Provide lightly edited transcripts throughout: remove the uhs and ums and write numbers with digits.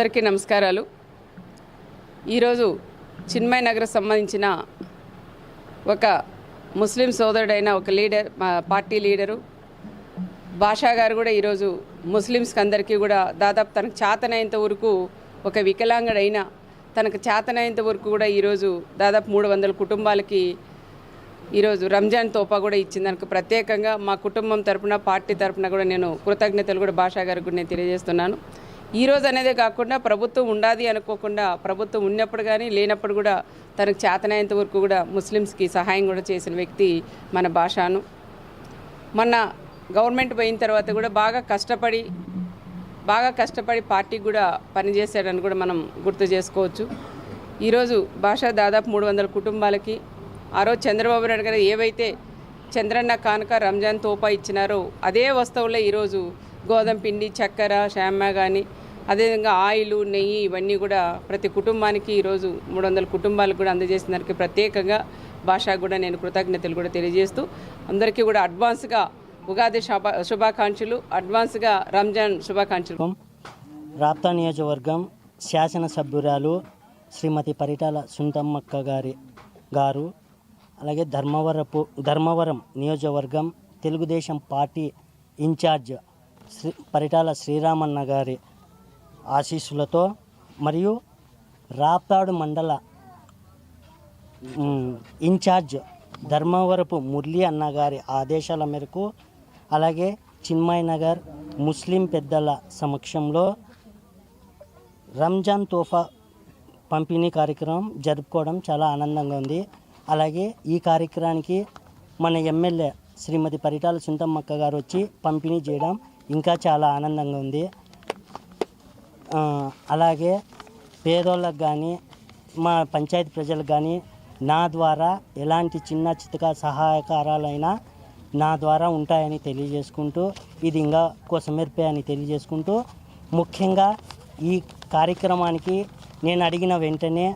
అందరికీ నమస్కారాలు. ఈరోజు చిన్మయ నగర్ సంబంధించిన ఒక ముస్లిం సోదరుడైన ఒక లీడర్, పార్టీ లీడరు బాషా గారు కూడా ఈరోజు ముస్లిమ్స్కి అందరికీ కూడా దాదాపు తనకు చేతనైనంత వరకు ఒక వికలాంగుడైన తనకు చేతనైనంత వరకు కూడా ఈరోజు దాదాపు 300 కుటుంబాలకి ఈరోజు రంజాన్ తోపా కూడా ఇచ్చింది. దానికి ప్రత్యేకంగా మా కుటుంబం తరపున, పార్టీ తరపున కూడా నేను కృతజ్ఞతలు కూడా బాషా గారికి కూడా నేను తెలియజేస్తున్నాను. ఈరోజు అనేదే కాకుండా ప్రభుత్వం ఉండాది అనుకోకుండా ప్రభుత్వం ఉన్నప్పుడు కానీ లేనప్పుడు కూడా తనకు చేతనైనంత వరకు కూడా ముస్లిమ్స్కి సహాయం కూడా చేసిన వ్యక్తి మన బాషాను. మొన్న గవర్నమెంట్ పోయిన తర్వాత కూడా బాగా కష్టపడి పార్టీకి కూడా పనిచేశాడని కూడా మనం గుర్తు చేసుకోవచ్చు. ఈరోజు బాషా దాదాపు 300 కుటుంబాలకి ఆ రోజు చంద్రబాబు నాయుడు గారు ఏవైతే చంద్రన్న కానుక రంజాన్ తోపా ఇచ్చినారో అదే వస్తువులే ఈరోజు గోధుమ పిండి, చక్కెర, షామ్మా కానీ అదేవిధంగా ఆయిల్, నెయ్యి ఇవన్నీ కూడా ప్రతి కుటుంబానికి ఈరోజు 300 కుటుంబాలకు కూడా అందజేసిన దానికి ప్రత్యేకంగా బాషాకు కూడా నేను కృతజ్ఞతలు కూడా తెలియజేస్తూ అందరికీ కూడా అడ్వాన్స్గా ఉగాది శుభాకాంక్షలు, అడ్వాన్స్గా రంజాన్ శుభాకాంక్షలు. రాప్తా నియోజకవర్గం శాసనసభ్యురాలు శ్రీమతి పరిటాల సుందమ్మక్క గారు అలాగే ధర్మవరం నియోజకవర్గం తెలుగుదేశం పార్టీ ఇన్ఛార్జ్ పరిటాల శ్రీరామన్న గారి ఆశీస్సులతో మరియు రాప్తాడు మండల ఇన్ఛార్జ్ ధర్మవరపు మురళీ అన్నగారి ఆదేశాల మేరకు అలాగే చిన్మయ నగర్ ముస్లిం పెద్దల సమక్షంలో రంజాన్ తోఫా పంపిణీ కార్యక్రమం జరుపుకోవడం చాలా ఆనందంగా ఉంది. అలాగే ఈ కార్యక్రమానికి మన ఎమ్మెల్యే శ్రీమతి పరిటాల సుందమ్మక్క గారు వచ్చి పంపిణీ చేయడం ఇంకా చాలా ఆనందంగా ఉంది. అలాగే పేదోళ్ళకు కానీ మా పంచాయతీ ప్రజలకు కానీ నా ద్వారా ఎలాంటి చిన్న చితక సహాయకారాలైనా నా ద్వారా ఉంటాయని తెలియజేసుకుంటూ ఇది ఇంకా కోసమెరిపే అని తెలియజేసుకుంటూ ముఖ్యంగా ఈ కార్యక్రమానికి నేను అడిగిన వెంటనే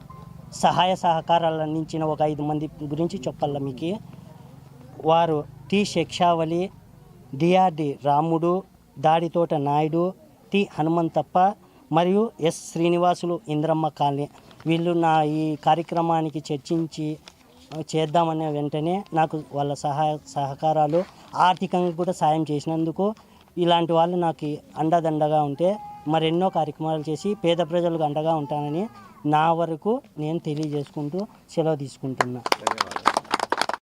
సహాయ సహకారాలు అందించిన ఒక 5 మంది గురించి చెప్పాల మీకు. వారు టి శిక్షావళి, డిఆర్డి రాముడు, దాడితోట నాయుడు, టి హనుమంతప్ప మరియు ఎస్ శ్రీనివాసులు, ఇంద్రమ్మ కాలనీ. వీళ్ళు నా ఈ కార్యక్రమానికి చర్చించి చేద్దామనే వెంటనే నాకు వాళ్ళ సహకారాలు ఆర్థికంగా కూడా సాయం చేసినందుకు ఇలాంటి వాళ్ళు నాకు అండదండగా ఉంటే మరెన్నో కార్యక్రమాలు చేసి పేద ప్రజలకు అండగా ఉంటానని నా వరకు నేను తెలియజేసుకుంటూ సెలవు తీసుకుంటున్నా.